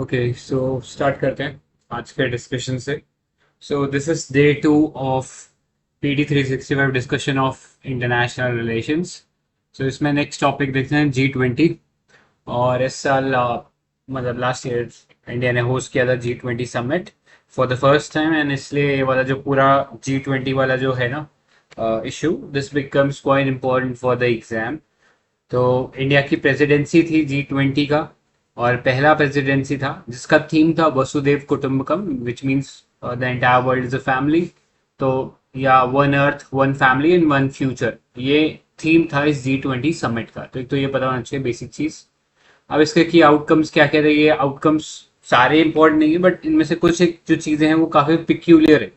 Okay so start करते हैं आज के डिस्कशन से। So this is day 2 of PD 365 discussion of international relations. So इसमें नेक्स्ट टॉपिक देखते हैं G20। और इस साल मतलब लास्ट ईयर इंडिया ने होस्ट किया था G20 summit for the first time, and इसलिए ये वाला जो पूरा G20 वाला जो है ना issue, this becomes quite important for the exam. तो इंडिया की प्रेसिडेंसी थी G20 का, और पहला प्रेसिडेंसी था जिसका थीम था वसुदेव कुटुंबकम, which means the entire world is a family. तो या one earth one family and one future, ये थीम था इस G20 समिट का। तो एक तो ये पता होना चाहिए बेसिक चीज। अब इसके की आउटकम्स क्या क्या थे, ये आउटकम्स सारे इंपॉर्टेंट नहीं है, बट इनमें से कुछ एक जो चीजें हैं वो काफी पिक्यूलियर है,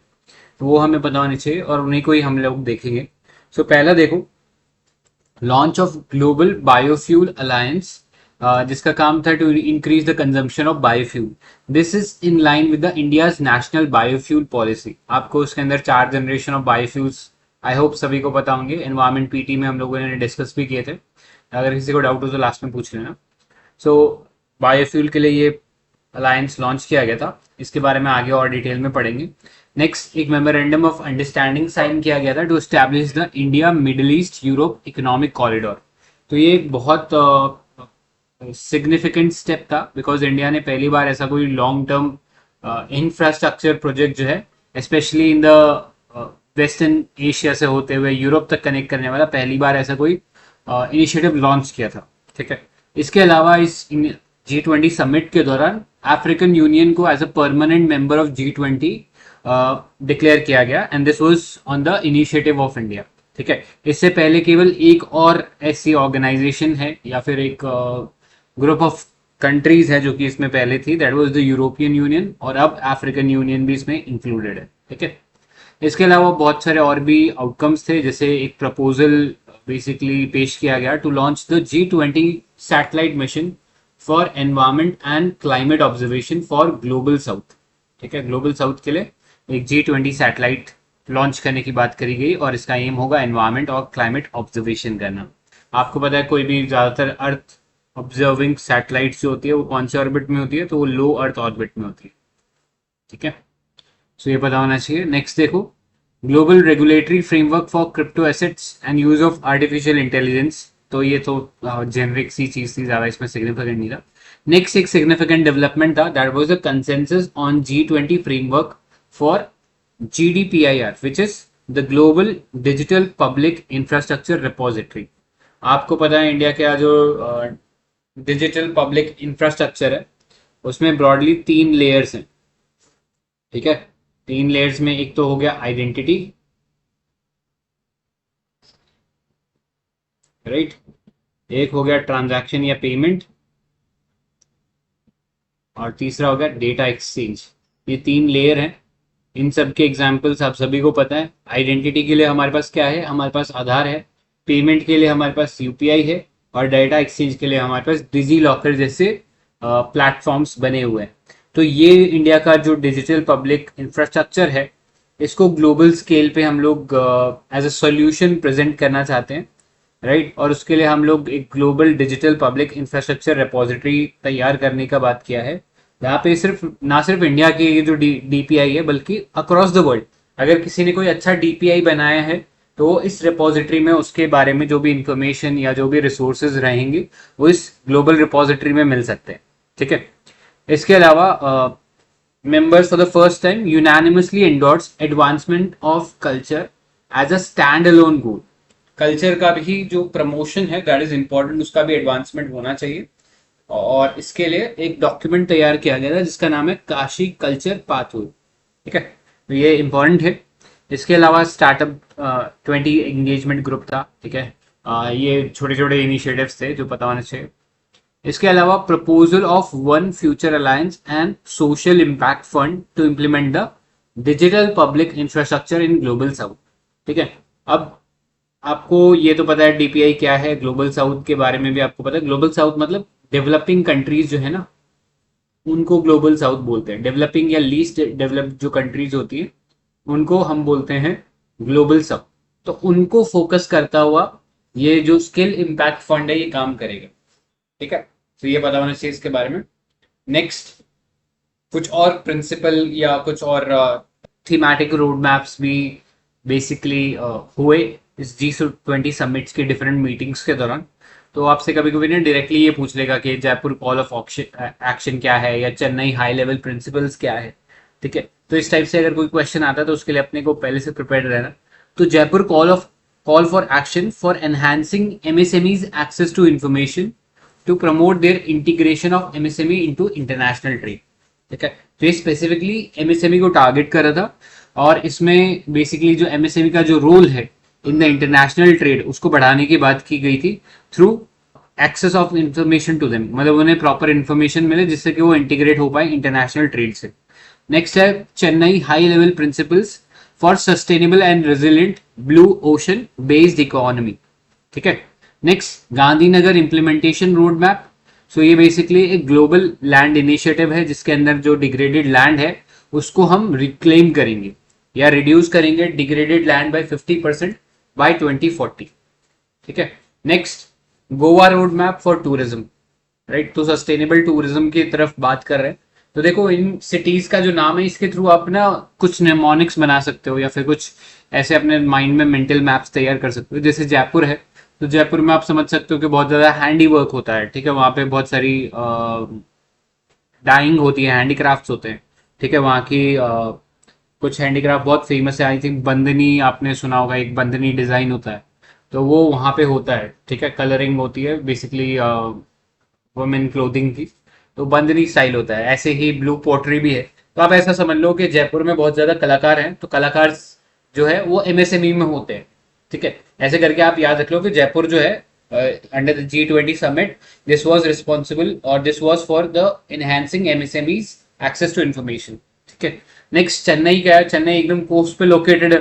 तो वो हमें पता होनी चाहिए और उन्हीं को ही हम लोग देखेंगे। सो पहला देखो, launch of global biofuel alliance, जिसका काम था to increase the consumption of biofuel. This is in line with the India's national biofuel policy. आपको उसके अंदर 4 generation of biofuels I hope सभी को पता होंगे, एनवायरमेंट पीटी में हम लोगों ने डिस्कस भी किए थे। अगर किसी को डाउट हो तो लास्ट में पूछ लेना। सो बायोफ्यूल के लिए ये अलायंस लॉन्च किया गया था, इसके बारे में आगे और डिटेल में पढ़ेंगे। नेक्स्ट, एक मेमोरेंडम ऑफ अंडरस्टैंडिंग साइन किया गया था to establish the India Middle East Europe economic corridor. तो ये एक बहुत सिग्निफिकेंट स्टेप था, बिकॉज इंडिया ने पहली बार ऐसा कोई लॉन्ग टर्म इंफ्रास्ट्रक्चर प्रोजेक्ट जो है, specially in the western Asia से होते हुए यूरोप तक कनेक्ट करने वाला, पहली बार ऐसा कोई इनिशिएटिव लॉन्च किया था। ठीक है। इसके अलावा इस G20 समिट के दौरान अफ्रीकन यूनियन को as a permanent member of G20 declare किया गया, and this was on the initiative of India. ठीक है। इससे पहले केवल एक और ऐसी ऑर्गेनाइजेशन है या फिर एक ग्रुप ऑफ कंट्रीज है जो कि इसमें पहले थी, that was the European union, और अब अफ्रीकन यूनियन भी इसमें इंक्लूडेड है। ठीक है। इसके अलावा बहुत सारे और भी आउटकम्स थे, जैसे एक प्रपोजल बेसिकली पेश किया गया to launch the G20 satellite mission for environment and climate observation for global south. ठीक है। ग्लोबल साउथ के लिए एक G20 सैटेलाइट लॉन्च करने की बात करी गई, और इसका एम होगा एनवायरमेंट और क्लाइमेट ऑब्जर्वेशन करना। आपको पता है कोई भी ज्यादातर अर्थ ऑब्जर्विंग सैटेलाइट जो होती है वो कौन से ऑर्बिट में होती है, तो वो लो अर्थ ऑर्बिट में होती है। ठीक है। सो ये पता होना चाहिए। नेक्स्ट देखो, global regulatory framework for crypto assets and use of artificial intelligence. तो ये तो जेनरिक सी चीज थी, ज्यादा इसमें सिग्निफिकेंट नहीं था। नेक्स्ट एक सिग्निफिकेंट डेवलपमेंट था, that was the consensus on G20 framework for GDPIR, which is the global digital public infrastructure repository. आपको पता है इंडिया का जो डिजिटल पब्लिक इंफ्रास्ट्रक्चर है उसमें ब्रॉडली 3 लेयर्स हैं। ठीक है। 3 लेयर्स में एक तो हो गया आइडेंटिटी, राइट, एक हो गया ट्रांजैक्शन या पेमेंट, और तीसरा हो गया डेटा एक्सचेंज। ये 3 लेयर हैं। इन सब के एग्जाम्पल्स आप सभी को पता है। आइडेंटिटी के लिए हमारे पास क्या है, हमारे पास आधार है। पेमेंट के लिए हमारे पास UPI है, और डाटा एक्सचेंज के लिए हमारे पास डिजी लॉकर जैसे प्लेटफॉर्म्स बने हुए हैं। तो ये इंडिया का जो डिजिटल पब्लिक इंफ्रास्ट्रक्चर है, इसको ग्लोबल स्केल पे हम लोग एज अ सॉल्यूशन प्रेजेंट करना चाहते हैं, राइट। और उसके लिए हम लोग एक global digital public infrastructure repository तैयार करने का बात किया है, जहाँ पे सिर्फ ना सिर्फ इंडिया की ये जो DPI है, बल्कि अक्रॉस द वर्ल्ड अगर किसी ने कोई अच्छा DPI बनाया है, तो इस रिपोजिटरी में उसके बारे में जो भी इंफॉर्मेशन या जो भी रिसोर्सेज रहेंगे वो इस ग्लोबल रिपोजिटरी में मिल सकते हैं। ठीक है। इसके अलावा members for the first time unanimously endorsed advancement of culture as a standalone goal। Culture का भी जो प्रमोशन है दैट इज इंपॉर्टेंट, उसका भी एडवांसमेंट होना चाहिए, और इसके लिए एक डॉक्यूमेंट तैयार किया गया था जिसका नाम है काशी कल्चर पाथवे। ठीक है। तो ये इंपॉर्टेंट है। इसके अलावा स्टार्टअप 20 एंगेजमेंट ग्रुप था। ठीक है। ये छोटे छोटे इनिशिएटिव्स थे जो पता होना चाहिए। इसके अलावा proposal of one future alliance and social impact fund to implement the digital public infrastructure in global south. ठीक है। अब आपको ये तो पता है DPI क्या है, ग्लोबल साउथ के बारे में भी आपको पता है। ग्लोबल साउथ मतलब डेवलपिंग कंट्रीज जो है ना, उनको ग्लोबल साउथ बोलते हैं। डेवलपिंग या लीस्ट डेवलप्ड जो कंट्रीज होती है उनको हम बोलते हैं ग्लोबल साउथ। तो उनको फोकस करता हुआ ये जो स्किल इम्पैक्ट फंड है ये काम करेगा। ठीक है। तो ये पता होना चाहिए इसके बारे में। नेक्स्ट, कुछ और प्रिंसिपल या कुछ और थीमेटिक रोड मैप्स भी बेसिकली हुए इस G20 समिट्स के डिफरेंट मीटिंग्स के दौरान। तो आपसे कभी कभी ना डायरेक्टली ये पूछ लेगा कि जयपुर कॉल ऑफ एक्शन क्या है, या चेन्नई हाई लेवल प्रिंसिपल्स क्या है। ठीक है, तो इस टाइप से अगर कोई क्वेश्चन आता है तो उसके लिए अपने को पहले से प्रिपेयर रहना। तो Jaipur call for action for enhancing MSMEs access to information to promote their integration of MSME into international trade. ठीक है, तो ये स्पेसिफिकली एमएसएमई को टारगेट कर रहा था, और इसमें बेसिकली जो एमएसएमई का जो रोल है इन द इंटरनेशनल ट्रेड उसको बढ़ाने की बात की गई थी through access of information to them, मतलब उन्हें प्रॉपर इंफॉर्मेशन मिले जिससे कि वो इंटीग्रेट हो पाए इंटरनेशनल ट्रेड से। नेक्स्ट है Chennai high level principles for sustainable and resilient blue ocean based economy. ठीक है, next Gandhinagar implementation road map. So ये बेसिकली एक ग्लोबल लैंड इनिशिएटिव है जिसके अंदर जो डिग्रेडेड लैंड है उसको हम रिक्लेम करेंगे या रिड्यूस करेंगे डिग्रेडेड लैंड बाय 50% बाय 2040। ठीक है, next Goa road map for tourism, right. तो सस्टेनेबल टूरिज्म की तरफ बात कर रहे हैं। तो देखो इन सिटीज का जो नाम है इसके थ्रू आप ना कुछ नेमोनिक्स बना सकते हो या फिर कुछ ऐसे अपने माइंड में मेंटल मैप्स तैयार कर सकते हो। जैसे जयपुर है, तो जयपुर में आप समझ सकते हो कि बहुत ज्यादा हैंडी वर्क होता है। ठीक है, वहाँ पे बहुत सारी डाइंग होती है, हैंडीक्राफ्ट्स होते हैं। ठीक है, वहाँ की कुछ हैंडीक्राफ्ट बहुत फेमस है। आई थिंक बंदनी आपने सुना होगा, एक बंदनी डिजाइन होता है, तो वो वहाँ पे होता है। ठीक है, कलरिंग होती है बेसिकली वुमेन क्लोथिंग की, तो बंदनी स्टाइल होता है। ऐसे ही ब्लू पोट्री भी है। तो आप ऐसा समझ लो कि जयपुर में बहुत ज्यादा कलाकार हैं, तो कलाकार जो है वो एमएसएमई में होते हैं। ठीक है, ऐसे करके आप याद रख लो कि जयपुर जो है under the G20 summit this was responsible और this was for the enhancing MSMEs access to information. ठीक है, नेक्स्ट चेन्नई क्या है। चेन्नई एकदम कोस्ट पे लोकेटेड है,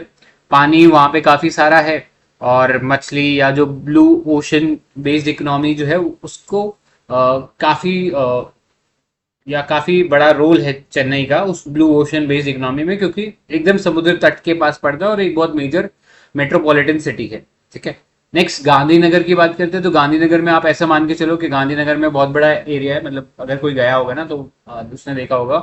पानी वहां पे काफी सारा है, और मछली या जो ब्लू ओशन बेस्ड इकोनॉमी जो है उसको काफी या काफी बड़ा रोल है चेन्नई का उस ब्लू ओशन बेस्ड इकोनॉमी में, क्योंकि एकदम समुद्र तट के पास पड़ता है और एक बहुत मेजर मेट्रोपॉलिटन सिटी है। ठीक है, नेक्स्ट गांधीनगर की बात करते हैं। तो गांधीनगर में आप ऐसा मान के चलो कि गांधीनगर में बहुत बड़ा एरिया है, मतलब अगर कोई गया होगा ना तो उसने देखा होगा,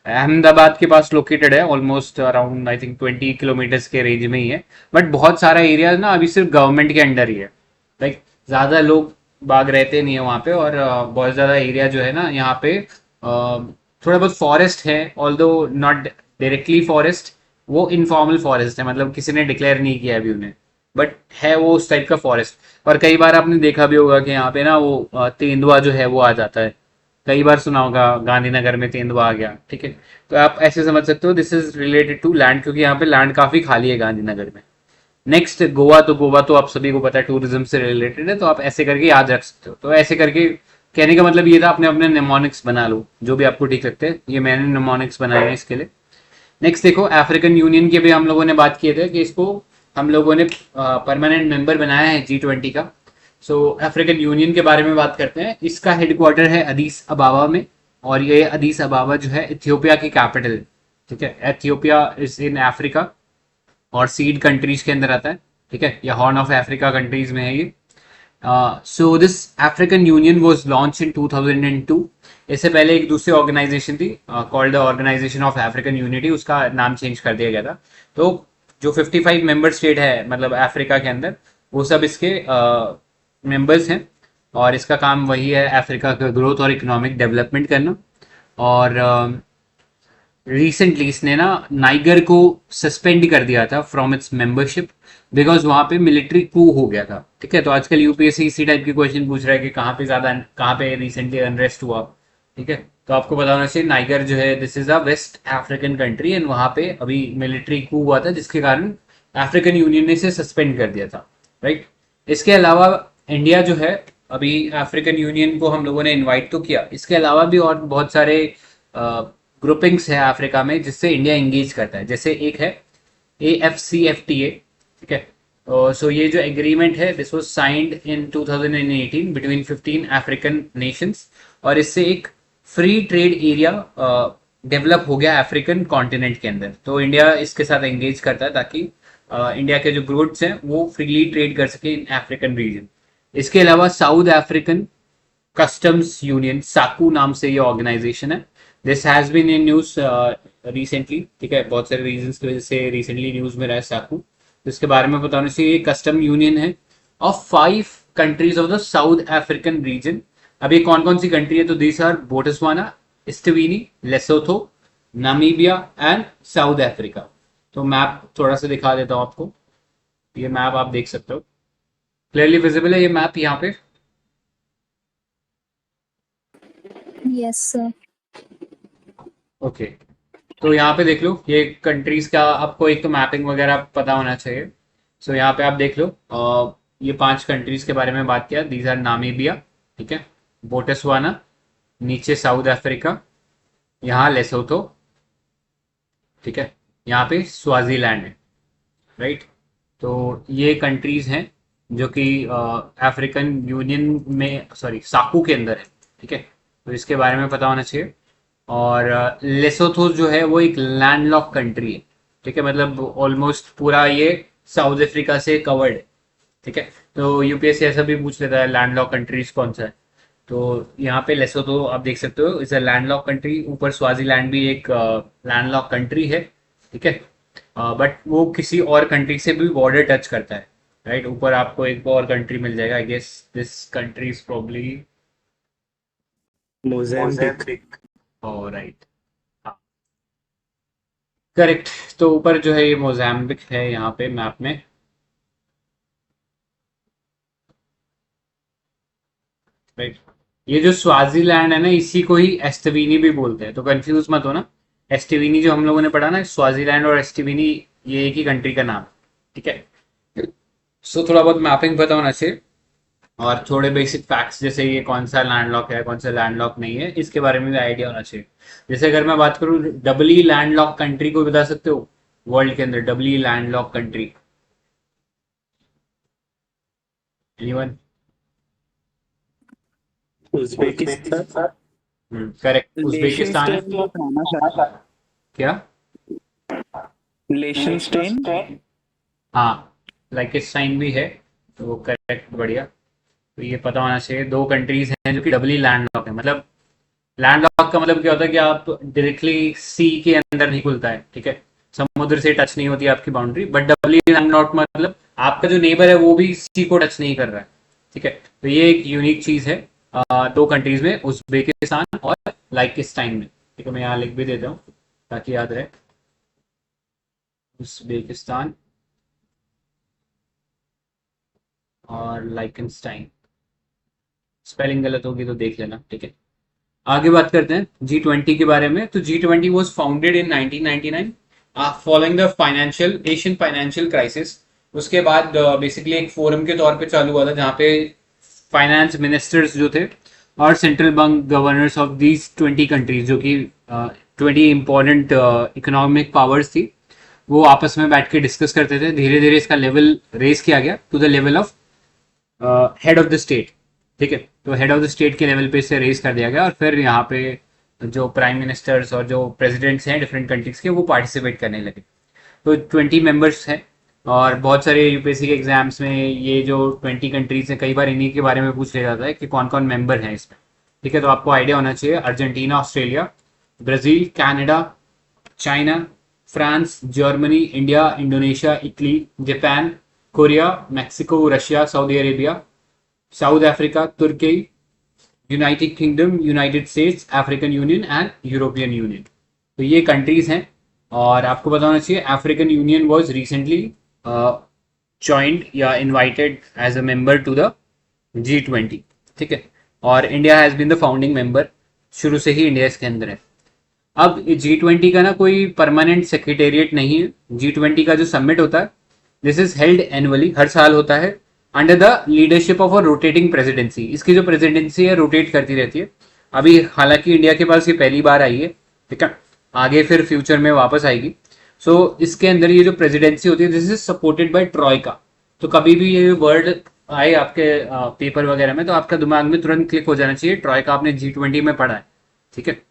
अहमदाबाद के पास लोकेटेड है, almost around I think 20 kilometres के रेंज में ही है। बट बहुत सारा एरिया ना अभी सिर्फ गवर्नमेंट के अंडर ही है, लाइक ज्यादा लोग बाग रहते नहीं है वहाँ पे, और बहुत ज्यादा एरिया जो है ना यहाँ पे थोड़ा बहुत फॉरेस्ट है, ऑल्दो नॉट डायरेक्टली फॉरेस्ट, वो इनफॉर्मल फॉरेस्ट है, मतलब किसी ने डिक्लेयर नहीं किया अभी उन्हें, बट है वो उस टाइप का फॉरेस्ट। और कई बार आपने देखा भी होगा कि यहाँ पे ना वो तेंदुआ जो है वो आ जाता है, कई बार सुना होगा गांधीनगर में तेंदुआ आ गया। ठीक है, तो आप ऐसे समझ सकते हो this is related to land, क्योंकि यहाँ पे लैंड काफी खाली है गांधीनगर में। नेक्स्ट गोवा। तो गोवा तो आप सभी को पता है टूरिज्म से रिलेटेड है, तो आप ऐसे करके याद रख सकते हो। तो ऐसे करके कहने का मतलब ये था, अपने अपने नेमोनिक्स बना लो जो भी आपको ठीक लगते हैं। ये मैंने नेमोनिक्स बनाए हैं इसके लिए। नेक्स्ट देखो अफ्रीकन यूनियन की भी हम लोगों ने बात किए थे कि इसको हम लोगों ने परमानेंट मेंबर बनाया है G20 का। सो अफ्रीकन यूनियन के बारे में बात करते हैं। इसका हेडक्वार्टर है अदीस अबाबा में, और ये अदीस अबाबा जो है इथियोपिया की कैपिटल। ठीक है, इथियोपिया इज इन अफ्रीका और सीड कंट्रीज के अंदर आता है। ठीक है, या हॉर्न ऑफ अफ्रीका कंट्रीज में है ये। So this African Union was launch in 2002। इससे पहले एक दूसरी ऑर्गेनाइजेशन थी called the organisation of African unity, उसका नाम चेंज कर दिया गया था। तो जो 55 मेंबर स्टेट है मतलब अफ्रीका के अंदर, वो सब इसके मेंबर्स हैं, और इसका काम वही है अफ्रीका का ग्रोथ और इकोनॉमिक डेवलपमेंट करना। और रिसेंटली इसने ना नाइगर को सस्पेंड कर दिया था फ्रॉम इट्स मेंबरशिप, बिकॉज वहां पे मिलिट्री कू हो गया था। ठीक है, तो आजकल यूपीएससी इसी टाइप के क्वेश्चन पूछ रहा है कि कहाँ पे रिसेंटली अनरेस्ट हुआ। ठीक है, तो आपको पता होना चाहिए नाइगर जो है this is a west African country, and वहां पे अभी मिलिट्री कू हुआ था जिसके कारण अफ्रीकन यूनियन ने इसे सस्पेंड कर दिया था। राइट, इसके अलावा इंडिया जो है अभी अफ्रीकन यूनियन को हम लोगों ने इनवाइट तो किया, इसके अलावा भी और बहुत सारे ग्रुपिंग्स है अफ्रीका में जिससे इंडिया एंगेज करता है। जैसे एक है AFCFTA। ठीक है, सो ये जो एग्रीमेंट है this was signed in 2018 between 15 African Nations, और इससे एक फ्री ट्रेड एरिया डेवलप हो गया अफ्रीकन कॉन्टिनेंट के अंदर। तो इंडिया इसके साथ एंगेज करता है ताकि इंडिया के जो गुड्स हैं वो फ्रीली ट्रेड कर सके इन अफ्रीकन रीजन। इसके अलावा South African customs union SACU नाम से ये ऑर्गेनाइजेशन है, this has been in news recently, ठीक है, बहुत सारे रीजंस की वजह से रिसेंटली न्यूज में रहा है साकू, तो इसके बारे में बताना चाहिए। कस्टम यूनियन है of 5 countries of the South African region. अभी कौन कौन सी कंट्री है, तो these are Botswana, Eswatini, Lesotho, Namibia and South Africa. तो मैप थोड़ा सा दिखा देता हूँ आपको, ये मैप आप देख सकते हो, क्लियरली विजिबल है ये मैप यहाँ पे। Yes sir. ओके, तो यहाँ पे देख लो ये कंट्रीज का, आपको एक तो मैपिंग वगैरह पता होना चाहिए। सो यहाँ पे आप देख लो, ये 5 कंट्रीज के बारे में बात किया। दीज आर नामीबिया, ठीक है, बोट्सवाना, नीचे साउथ अफ्रीका, यहाँ लेसोथो, ठीक है, यहाँ पे स्वाजीलैंड है, राइट। तो ये कंट्रीज हैं जो कि अफ्रीकन यूनियन में, सॉरी, साकू के अंदर है, ठीक है, तो इसके बारे में पता होना चाहिए। और लेसोथो जो है वो एक लैंडलॉक कंट्री है, ठीक है, मतलब ऑलमोस्ट पूरा ये साउथ अफ्रीका से कवर्ड है, ठीक है। तो यूपीएससी ऐसा भी पूछ लेता है लैंडलॉक कंट्रीज कौन सा है, तो यहाँ पे लेसोथो आप देख सकते हो इज अ लैंडलॉक कंट्री। ऊपर स्वाजीलैंड भी एक लैंडलॉक कंट्री है, ठीक है, बट वो किसी और कंट्री से भी बॉर्डर टच करता है, राइट। ऊपर आपको एक और कंट्री मिल जाएगा, I guess this country is probably Mozambique. Right, correct. तो ऊपर जो है ये मोजाम्बिक है यहाँ पे मैप में, राइट। ये जो स्वाजीलैंड है ना, इसी को ही एस्टवीनी भी बोलते हैं, तो कंफ्यूज मत हो ना। एस्टवीनी जो हम लोगों ने पढ़ा ना, स्वाजीलैंड और एस्टवीनी ये एक ही कंट्री का नाम है, ठीक है। सो थोड़ा बहुत मैपिंग पता होना चाहिए, और थोड़े बेसिक फैक्ट्स जैसे ये कौन सा लैंडलॉक है, कौन सा लैंडलॉक नहीं है, इसके बारे में भी आइडिया होना चाहिए। जैसे अगर मैं बात करूँ डबली लैंडलॉक कंट्री को, बता सकते हो वर्ल्ड के अंदर doubly landlocked country, anyone? Uzbekistan. Correct, Uzbekistan है। क्या? लेशनस्टेन। हाँ, लाइकेस्टाइन भी है, तो वो करेक्ट, बढ़िया। तो ये पता होना चाहिए, 2 कंट्रीज हैं जो कि डबली लैंडलॉक है। मतलब लैंडलॉक का मतलब क्या होता है कि आप डायरेक्टली सी के अंदर नहीं खुलता है, ठीक है, समुद्र से टच नहीं होती आपकी बाउंड्री, बट डबली लैंडलॉक मतलब आपका जो नेबर है वो भी सी को टच नहीं कर रहा है, ठीक है। तो ये एक यूनिक चीज है 2 कंट्रीज में, उज्बेकिस्तान और लाइकेस्टाइन में, ठीक है। मैं यहाँ लिख भी देता हूँ ताकि याद रहे, उज्बेकिस्तान और लाइकेस्टाइन। स्पेलिंग गलत होगी तो देख लेना, ठीक है। आगे बात करते हैं G20 के बारे में। तो G20 was founded in 1999 following the financial Asian financial crisis. उसके बाद बेसिकली एक फोरम के तौर पे चालू हुआ था, जहाँ पे फाइनेंस मिनिस्टर्स जो थे और central bank governors of these 20 countries, जो कि 20 इंपॉर्टेंट इकोनॉमिक पावर्स थी, वो आपस में बैठ के डिस्कस करते थे। धीरे धीरे इसका लेवल रेस किया गया to the level of head of the state, ठीक है। तो हेड ऑफ द स्टेट के लेवल पे इसे रेस कर दिया गया, और फिर यहाँ पे जो प्राइम मिनिस्टर्स और जो प्रेसिडेंट्स हैं डिफरेंट कंट्रीज के, वो पार्टिसिपेट करने लगे। तो 20 मेंबर्स हैं, और बहुत सारे यूपीएससी के एग्जाम्स में ये जो 20 कंट्रीज हैं, कई बार इन्हीं के बारे में पूछ लिया जाता है कि कौन कौन मेंबर हैं इसमें, ठीक है। तो आपको आइडिया होना चाहिए, Argentina, Australia, Brazil, Canada, China, France, Germany, India, Indonesia, Italy, Japan, Korea, Mexico, Russia, Saudi Arabia, South Africa, तुर्की, United Kingdom, United States, African Union and European Union. तो ये कंट्रीज हैं, और आपको पता होना चाहिए African Union was recently joined या invited as a member to the G20, ठीक है। और India has been the founding member, शुरू से ही इंडिया इसके अंदर है। अब G20 का ना कोई परमानेंट सेक्रेटेरिएट नहीं है। G20 का जो समिट होता है, दिस इज हेल्ड एनुअली, हर साल होता है, under the leadership of a rotating presidency. इसकी जो प्रेसिडेंसी है रोटेट करती रहती है। अभी हालांकि इंडिया के पास ये पहली बार आई है, ठीक है, आगे फिर फ्यूचर में वापस आएगी। सो इसके अंदर ये जो प्रेसिडेंसी होती है, this is supported by troika. तो कभी भी ये वर्ड आए आपके पेपर वगैरह में, तो आपका दिमाग में तुरंत क्लिक हो जाना चाहिए, ट्रॉयका आपने G20 में पढ़ा है, ठीक है।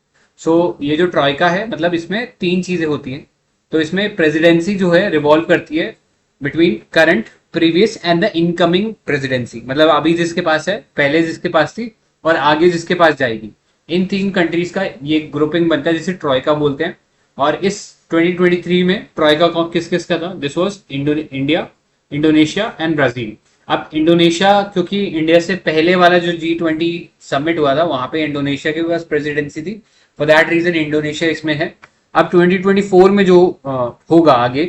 सो ये जो ट्रॉयका है, मतलब इसमें 3 चीजें होती हैं। तो इसमें प्रेसिडेंसी जो है रिवॉल्व करती है between current, previous and the incoming presidency. मतलब अभी जिसके पास है, पहले जिसके पास थी, और आगे जिसके पास जाएगी, इन 3 कंट्रीज का ये ग्रुपिंग बनता है जिसे ट्रॉयका बोलते हैं। और इस 2023 में ट्रॉयका किस किस का था? This was India, Indonesia and Brazil. अब इंडोनेशिया, क्योंकि इंडिया से पहले वाला जो G20 समिट हुआ था वहां पे इंडोनेशिया के पास प्रेसिडेंसी थी, फॉर दैट रीजन इंडोनेशिया इसमें है। अब 2024 में जो होगा आगे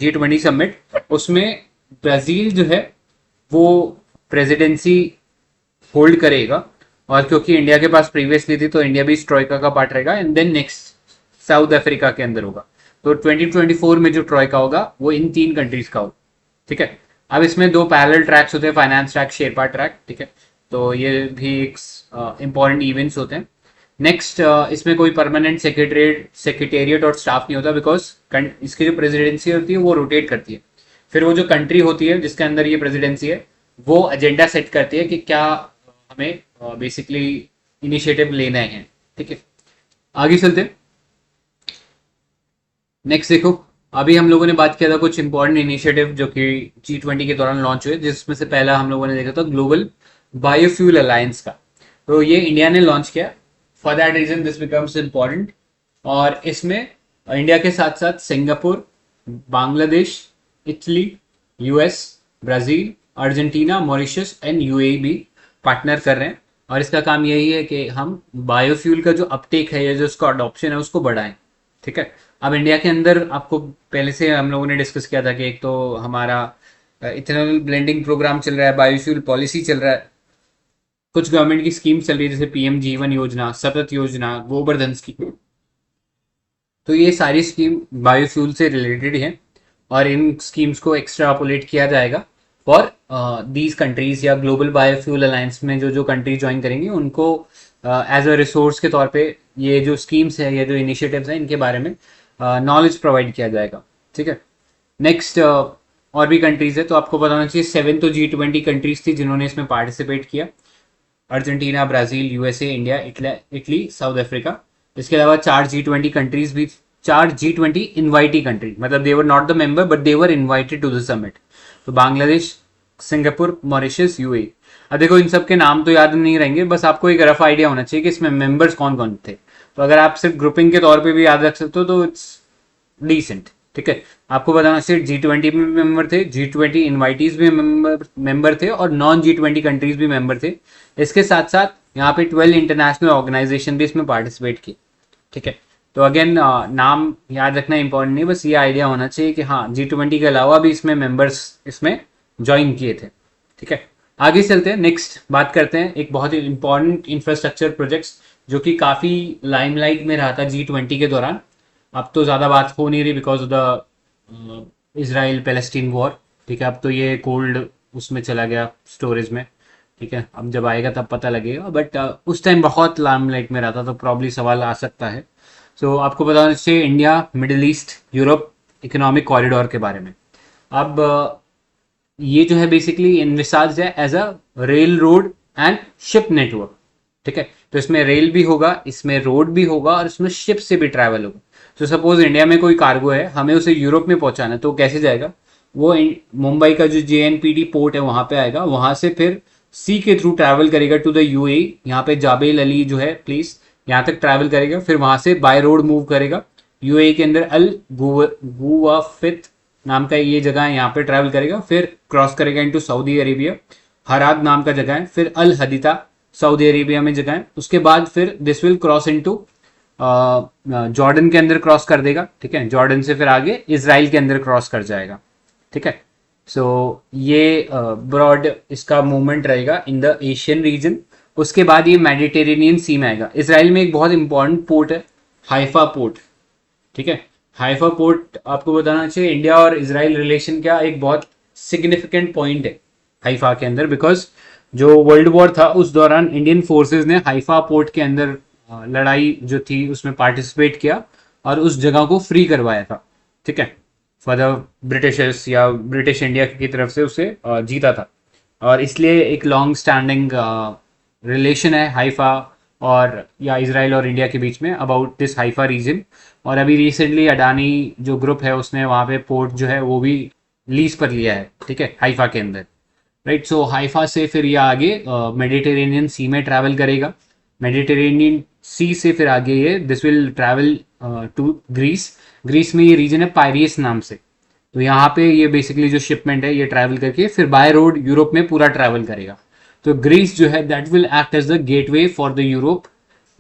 G20 समिट, उसमें ब्राजील जो है वो प्रेसिडेंसी होल्ड करेगा। और क्योंकि इंडिया के पास प्रीवियसली थी तो इंडिया भी इस ट्रॉयका का पार्ट रहेगा। And then next South Africa के अंदर होगा। तो 2024 में जो ट्रॉयका होगा वो इन 3 कंट्रीज का होगा। ठीक है। अब इसमें 2 पैरेलल ट्रैक्स होते हैं, फाइनेंस ट्रैक, शेरपा ट्रैक। ठीक है। तो ये भी एक इंपॉर्टेंट इवेंट्स होते हैं। नेक्स्ट, इसमें कोई परमानेंट सेक्रेटेरिएट और स्टाफ नहीं होता, बिकॉज इसकी जो प्रेसिडेंसी होती है वो रोटेट करती है। फिर वो जो कंट्री होती है जिसके अंदर ये प्रेसिडेंसी है वो एजेंडा सेट करती है कि क्या हमें बेसिकली इनिशिएटिव लेना है। ठीक है, आगे चलते हैं। नेक्स्ट देखो, अभी हम लोगों ने बात किया था कुछ इंपॉर्टेंट इनिशिएटिव जो कि G20 के दौरान लॉन्च हुए, जिसमें से पहला हम लोगों ने देखा था ग्लोबल बायोफ्यूल अलायंस का। तो ये इंडिया ने लॉन्च किया, for that reason this becomes important. और इसमें इंडिया के साथ साथ Singapore, Bangladesh, Italy, US, Brazil, Argentina, Mauritius and UAE भी पार्टनर कर रहे हैं। और इसका काम यही है कि हम बायोफ्यूल का जो अपटेक है या जो उसका अडॉप्शन है उसको बढ़ाएं। ठीक है। अब इंडिया के अंदर आपको पहले से हम लोगों ने डिस्कस किया था कि एक तो हमारा इथेनॉल ब्लेंडिंग प्रोग्राम चल रहा है, बायोफ्यूल पॉलिसी चल रहा है, कुछ गवर्नमेंट की स्कीम चल रही है जैसे पीएम जीवन योजना, सतत योजना, गोवर्धन स्कीम। तो ये सारी स्कीम बायोफ्यूल से रिलेटेड है और इन स्कीम्स को एक्स्ट्रापोलेट किया जाएगा फॉर दीज कंट्रीज, या ग्लोबल बायोफ्यूल अलायंस में जो जो कंट्री ज्वाइन करेंगी उनको एज अ रिसोर्स के तौर पे ये जो स्कीम्स है, ये जो इनिशिएटिव्स हैं, इनके बारे में नॉलेज प्रोवाइड किया जाएगा। ठीक है। नेक्स्ट, और भी कंट्रीज है तो आपको पता होना चाहिए 7 तो G20 कंट्रीज थी जिन्होंने इसमें पार्टिसिपेट किया। Argentina, Brazil, USA, India, Italy, south Africa. इसके अलावा 4 G20 कंट्रीज भी, 4 G20 इनवाइटी कंट्री, मतलब they were not the member but they were invited to the summit. तो बांग्लादेश, सिंगापुर, मॉरिशस, यूएई। अब देखो इन सब के नाम तो याद नहीं रहेंगे, बस आपको एक रफ आइडिया होना चाहिए कि इसमें मेंबर्स कौन कौन थे। तो अगर आप सिर्फ ग्रुपिंग के तौर पे भी याद रख सकते हो तो इट्स डिसेंट। ठीक है। आपको बताना चाहिए G20 में मेंबर थे, G20 इनवाइटीज भी मेंबर थे और नॉन G20 कंट्रीज भी मेंबर थे। इसके साथ साथ यहाँ पे 12 इंटरनेशनल ऑर्गेनाइजेशन भी इसमें पार्टिसिपेट की। ठीक है। तो अगेन नाम याद रखना इंपॉर्टेंट नहीं, बस ये आइडिया होना चाहिए कि हाँ G20 के अलावा भी इसमें मेंबर्स इसमें ज्वाइन किए थे। ठीक है, आगे चलते हैं। नेक्स्ट बात करते हैं एक बहुत ही इंपॉर्टेंट इंफ्रास्ट्रक्चर प्रोजेक्ट्स जो कि काफ़ी लाइमलाइट में रहा था G20 के दौरान। अब तो ज़्यादा बात हो नहीं रही because of the Israel Palestine war. ठीक है, अब तो ये कोल्ड उसमें चला गया स्टोरेज में। ठीक है, अब जब आएगा तब पता लगेगा, बट उस टाइम बहुत लाइमलाइट में रहा था तो प्रॉब्ली सवाल आ सकता है। सो आपको पता होना चाहिए India, Middle East, Europe economic corridor के बारे में। अब ये जो है बेसिकली इनविसाज है as a rail road and ship network. ठीक है, तो इसमें रेल भी होगा, इसमें रोड भी होगा और इसमें शिप से भी ट्रैवल होगा। तो सपोज इंडिया में कोई कार्गो है, हमें उसे यूरोप में पहुंचाना है, तो कैसे जाएगा? वो मुंबई का जो JNPT पोर्ट है वहां पे आएगा, वहां से फिर सी के थ्रू ट्रैवल करेगा टू द यूएई। यहाँ पे जाबेल अली जो है प्लेस, यहाँ तक ट्रैवल करेगा, फिर वहां से बाय रोड मूव करेगा यूएई के अंदर अल गुवाफित नाम का ये जगह है, यहाँ पे ट्रैवल करेगा, फिर क्रॉस करेगा इनटू सऊदी अरेबिया। हराद नाम का जगह है, फिर अल हदीता सऊदी अरेबिया में जगह है। उसके बाद फिर this will cross into Jordan के अंदर क्रॉस कर देगा। ठीक है, जॉर्डन से फिर आगे इसराइल के अंदर क्रॉस कर जाएगा। ठीक है, सो ये ब्रॉड इसका मूवमेंट रहेगा इन द एशियन रीजन। उसके बाद ये मेडिटेरेनियन सी में आएगा। इसराइल में एक बहुत इंपॉर्टेंट पोर्ट है, हाइफा पोर्ट। ठीक है, हाइफा पोर्ट आपको बताना चाहिए इंडिया और इसराइल रिलेशन का एक बहुत सिग्निफिकेंट पॉइंट है हाइफा के अंदर, बिकॉज जो वर्ल्ड वॉर था उस दौरान इंडियन फोर्सेस ने हाइफा पोर्ट के अंदर लड़ाई जो थी उसमें पार्टिसिपेट किया और उस जगह को फ्री करवाया था। ठीक है, फॉर द ब्रिटिशर्स या ब्रिटिश इंडिया की तरफ से उसे जीता था। और इसलिए एक लॉन्ग स्टैंडिंग रिलेशन है हाइफा और या इसराइल और इंडिया के बीच में अबाउट दिस हाइफा रीजन। और अभी रिसेंटली अडानी जो ग्रुप है उसने वहाँ पे पोर्ट जो है वो भी लीज पर लिया है। ठीक है, हाइफा के अंदर। राइट, सो हाइफा से फिर ये आगे मेडिटेरेनियन सी में ट्रैवल करेगा। मेडिटेरेनियन सी से फिर आगे ये this will travel to Greece. Greece में ये रीजन है पायरियस नाम से। तो यहाँ पे ये बेसिकली जो शिपमेंट है ये ट्रैवल करके फिर बाय रोड यूरोप में पूरा ट्रैवल करेगा। तो ग्रीस जो है that will act as the gateway for the Europe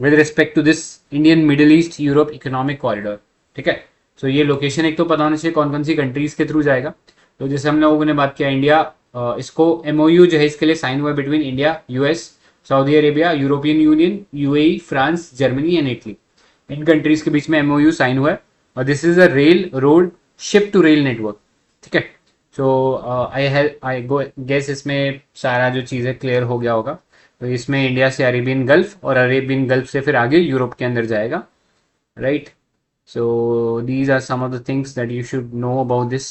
with respect to this Indian Middle East Europe economic corridor. ठीक है। सो ये लोकेशन एक तो पता होना चाहिए कौन कौन सी कंट्रीज के थ्रू जाएगा। तो जैसे हम लोगों ने बात किया इंडिया, इसको एमओयू जो है इसके लिए साइन हुआ between India, US, Saudi Arabia, European Union, UAE, France, Germany and Italy. इन कंट्रीज के बीच में एमओयू साइन हुआ है और this is a rail road ship to rail network. ठीक है। सो आई गेस इसमें सारा जो चीज़ें क्लियर हो गया होगा। तो इसमें इंडिया से अरेबियन गल्फ और अरेबियन गल्फ से फिर आगे यूरोप के अंदर जाएगा। Right. So these are some of the things that you should know about this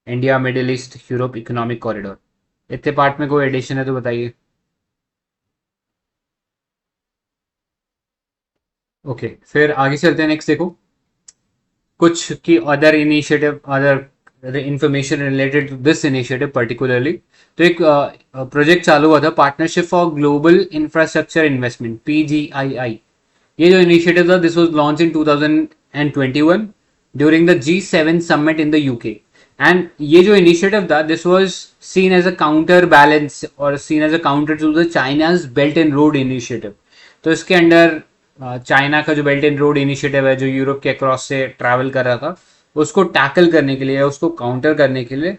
India Middle East Europe economic corridor. इतने पार्ट में कोई एडिशन है तो बताइए। ओके फिर आगे चलते हैं। नेक्स्ट देखो कुछ की other initiative, other information related to this initiative particularly. तो एक प्रोजेक्ट चालू हुआ था partnership for global infrastructure investment, PGII। ये जो इनिशिएटिव था this was launch in 2021 during the G7 summit in the UK. And ये जो इनिशिएटिव था this was seen as a counter balance और seen as a counter to the China's belt and road initiative. तो इसके under China का जो belt and road initiative है जो यूरोप के अक्रॉस से ट्रैवल कर रहा था उसको टैकल करने के लिए, उसको काउंटर करने के लिए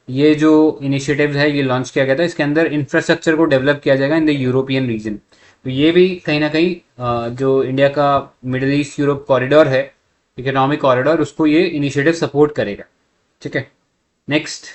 ये जो इनिशिएटिव है ये लॉन्च किया गया था। इसके अंदर इंफ्रास्ट्रक्चर को डेवलप किया जाएगा इन द यूरोपियन रीजन। तो ये भी कहीं ना कहीं जो इंडिया का मिडिल ईस्ट यूरोप कॉरिडोर है, इकोनॉमिक कॉरिडोर, उसको ये इनिशिएटिव सपोर्ट करेगा। ठीक है। नेक्स्ट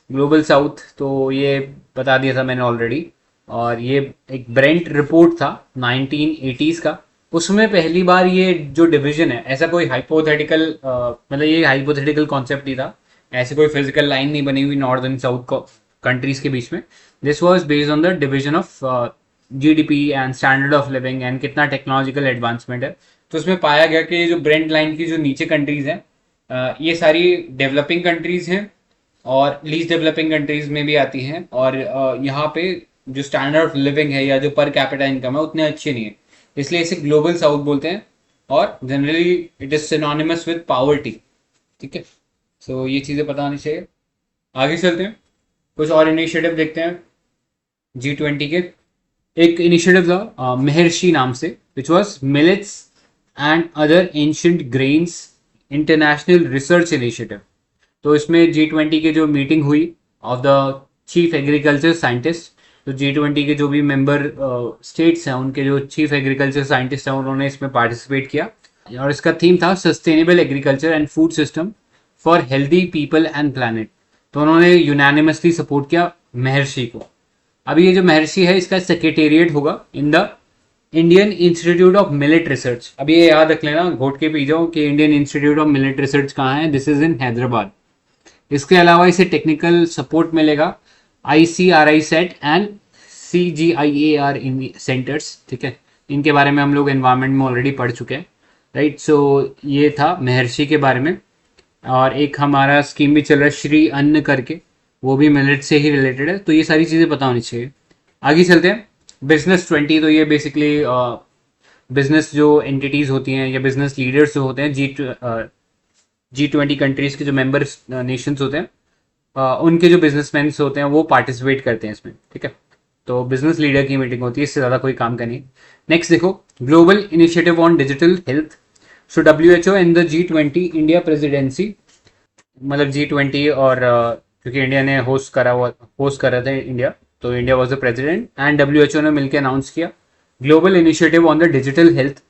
ग्लोबल साउथ, तो ये बता दिया था मैंने ऑलरेडी। और ये एक ब्रेंट रिपोर्ट था 1980s का। उसमें पहली बार ये जो डिवीजन है, ऐसा कोई हाइपोथेटिकल मतलब ये हाइपोथेटिकल कॉन्सेप्ट नहीं था, ऐसे कोई फिजिकल लाइन नहीं बनी हुई नॉर्थ एंड साउथ कंट्रीज के बीच में। This was based on the division of GDP and standard of living and कितना टेक्नोलॉजिकल एडवांसमेंट है। तो उसमें पाया गया कि ये जो ब्रेंट लाइन की जो नीचे कंट्रीज हैं ये सारी डेवलपिंग कंट्रीज हैं और लीस्ट डेवलपिंग कंट्रीज में भी आती हैं। और यहाँ पे जो स्टैंडर्ड ऑफ लिविंग है या जो पर कैपिटा इनकम है उतने अच्छे नहीं है, इसलिए इसे ग्लोबल साउथ बोलते हैं। और generally it is synonymous with poverty. ठीक है। सो ये चीज़ें पता होनी चाहिए। आगे चलते हैं, कुछ और इनिशिएटिव देखते हैं G20 के। एक इनिशिएटिव था महर्षि नाम से, which was millets and other ancient grains international research initiative. तो इसमें G20 के जो मीटिंग हुई of the chief agriculture scientist, तो G20 के जो भी मेंबर स्टेट्स हैं उनके जो चीफ एग्रीकल्चर साइंटिस्ट हैं उन्होंने इसमें पार्टिसिपेट किया। और इसका थीम था sustainable agriculture and food system for healthy people and planet. तो उन्होंने यूनानिमसली सपोर्ट किया महर्षि को। अभी ये जो महर्षि है इसका सेक्रेटेरिएट होगा in the Indian institute of millet research. अभी ये याद रख लेना, घोट के पी जाओ कि Indian institute of millet research कहाँ है, दिस इज इन हैदराबाद। इसके अलावा इसे टेक्निकल सपोर्ट मिलेगा ICRI set and CGIAR centres. ठीक है। इनके बारे में हम लोग एनवायरमेंट में ऑलरेडी पढ़ चुके हैं। राइट। सो ये था महर्षि के बारे में। और एक हमारा स्कीम भी चल रहा है श्री अन्न करके, वो भी मिलेट से ही रिलेटेड है। तो ये सारी चीज़ें पता होनी चाहिए। आगे चलते हैं बिजनेस 20। तो ये बेसिकली बिजनेस जो एंटिटीज़ होती हैं या बिजनेस लीडर्स जो होते हैं G20 कंट्रीज़ के जो मेंबर नेशंस होते हैं उनके जो बिजनेसमैन होते हैं वो पार्टिसिपेट करते हैं इसमें। ठीक है। तो बिजनेस लीडर की मीटिंग होती है, इससे ज़्यादा कोई काम का नहीं। नेक्स्ट देखो global initiative on digital health. So WHO and the G20 India presidency, मतलब G20 और क्योंकि इंडिया ने होस्ट कर रहा था इंडिया, तो India was the president and WHO ने मिलकर अनाउंस किया global initiative on the digital health.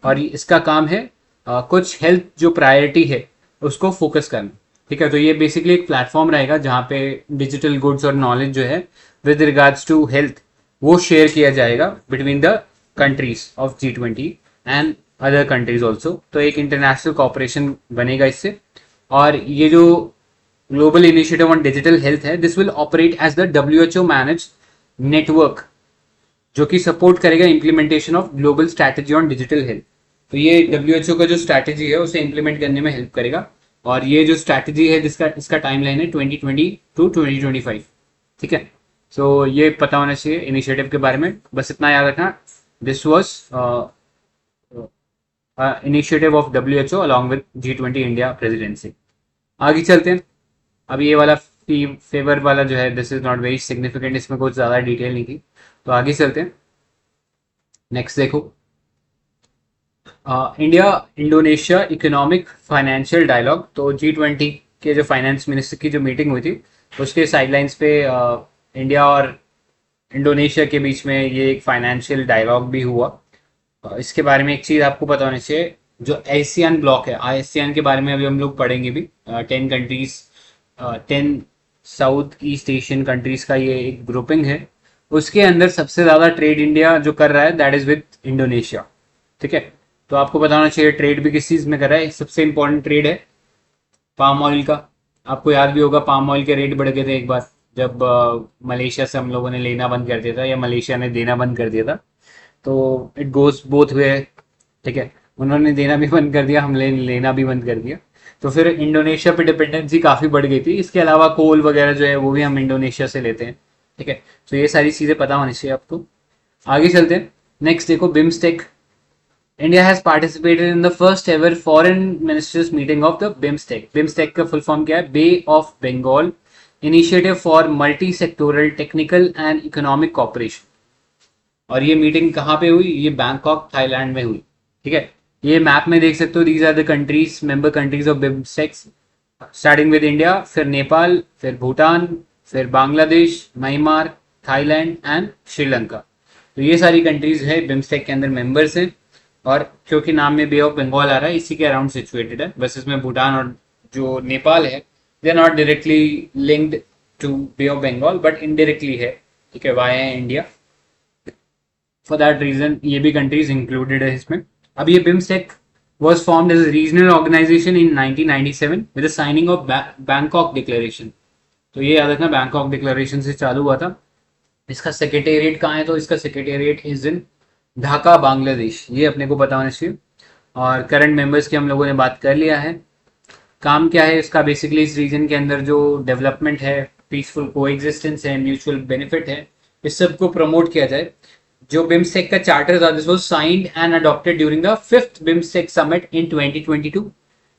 और इसका काम है कुछ हेल्थ जो प्रायोरिटी है उसको फोकस करना। ठीक है। तो ये बेसिकली एक प्लेटफॉर्म रहेगा जहाँ पे डिजिटल गुड्स और नॉलेज जो है विद रिगार्ड्स टू हेल्थ वो शेयर किया जाएगा between the countries of G20 and other countries also. तो एक इंटरनेशनल कॉपरेशन बनेगा इससे। और ये जो global initiative on digital health है this will operate as the WHO manage network जो कि सपोर्ट करेगा implementation of global strategy on digital health. तो ये WHO का जो स्ट्रैटेजी है उसे इम्प्लीमेंट करने में हेल्प करेगा। और ये जो स्ट्रैटेजी है इसका टाइमलाइन है 2020 टू 2025। ठीक है। सो ये पता होना चाहिए इनिशिएटिव के बारे में। बस इतना याद रखना, this was initiative of WHO along with G20 India presidency. आगे चलते हैं। अब ये वाला फेवर वाला जो है this is not very significant, इसमें कुछ ज़्यादा डिटेल नहीं थी, तो आगे चलते हैं। नेक्स्ट देखो, India Indonesia economic financial dialogue. तो G20 के जो फाइनेंस मिनिस्टर की जो मीटिंग हुई थी उसके साइडलाइंस पे इंडिया और इंडोनेशिया के बीच में ये एक फाइनेंशियल डायलॉग भी हुआ। इसके बारे में एक चीज़ आपको पता होनी चाहिए, जो एशियन ब्लॉक है, आसियान के बारे में अभी हम लोग पढ़ेंगे भी। 10 countries, 10 south east Asian countries का ये एक ग्रुपिंग है। उसके अंदर सबसे ज़्यादा ट्रेड इंडिया जो कर रहा है दैट इज़ विद इंडोनेशिया। ठीक है, तो आपको पता होना चाहिए ट्रेड भी किस चीज़ में कर रहा है। सबसे इंपॉर्टेंट ट्रेड है पाम ऑयल का। आपको याद भी होगा पाम ऑयल के रेट बढ़ गए थे एक बार, जब मलेशिया से हम लोगों ने लेना बंद कर दिया था या मलेशिया ने देना बंद कर दिया था। तो इट गोज बोथ वे। ठीक है, उन्होंने देना भी बंद कर दिया, हमने लेना भी बंद कर दिया। तो फिर इंडोनेशिया पे डिपेंडेंसी काफ़ी बढ़ गई थी। इसके अलावा कोल वगैरह जो है वो भी हम इंडोनेशिया से लेते हैं। ठीक है, तो ये सारी चीज़ें पता होनी चाहिए आपको। आगे चलते हैं। नेक्स्ट देखो, BIMSTEC. India has participated in the first ever foreign ministers meeting of the BIMSTEC. BIMSTEC का फुल फॉर्म क्या है? Bay of Bengal initiative for multi sectoral technical and economic cooperation. और ये मीटिंग कहाँ पे हुई? ये बैंकॉक थाईलैंड में हुई। ठीक है, ये मैप में देख सकते हो, these are the countries, member countries of BIMSTEC, starting with India, फिर नेपाल, फिर भूटान, फिर Bangladesh, Myanmar, Thailand and Sri. तो ये सारी कंट्रीज है बिम्स्टेक के अंदर मेंबर्स हैं। और क्योंकि नाम में बे ऑफ बंगाल आ रहा है, इसी के अराउंड सिचुएटेड है। बस इसमें भूटान और जो नेपाल है they are not directly linked to Bay of Bengal but indirectly है। ठीक है, via India, for that reason ये भी कंट्रीज इंक्लूडेड है इसमें। अब ये BIMSTEC was formed as a regional organization in 1997 with the signing of Bangkok Declaration। तो ये याद रखना, बैंकॉक डिक्लेरेशन से चालू हुआ था। इसका सेक्रेटेरिएट कहाँ है? तो इसका secretariat is in Dhaka, Bangladesh. ये अपने को पता होना चाहिए। और करंट मेंबर्स की हम लोगों ने बात कर लिया है। काम क्या है इसका? बेसिकली इस रीजन के अंदर जो डेवलपमेंट है, पीसफुल कोएग्जिस्टेंस है, म्यूचुअल बेनिफिट है, इस सब को प्रमोट किया जाए। जो बिम्स्टेक का चार्टर था this was signed and adopted during the 5th BIMSTEC summit in 2022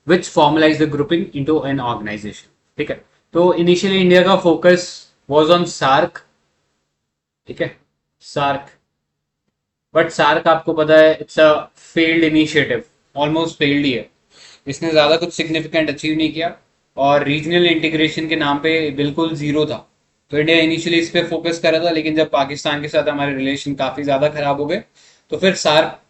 which formalised the grouping into an organisation. ठीक है, तो इनिशियली इंडिया का फोकस वाज ऑन सार्क। ठीक है, सार्क, बट सार्क आपको पता है it's a failed initiative, almost failed ही है। इसने ज्यादा कुछ सिग्निफिकेंट अचीव नहीं किया और रीजनल इंटीग्रेशन के नाम पे बिल्कुल जीरो था। तो इंडिया इनिशियली इस पे फोकस कर रहा था, लेकिन जब पाकिस्तान के साथ हमारे रिलेशन काफी ज्यादा खराब हो गए तो फिर सार्क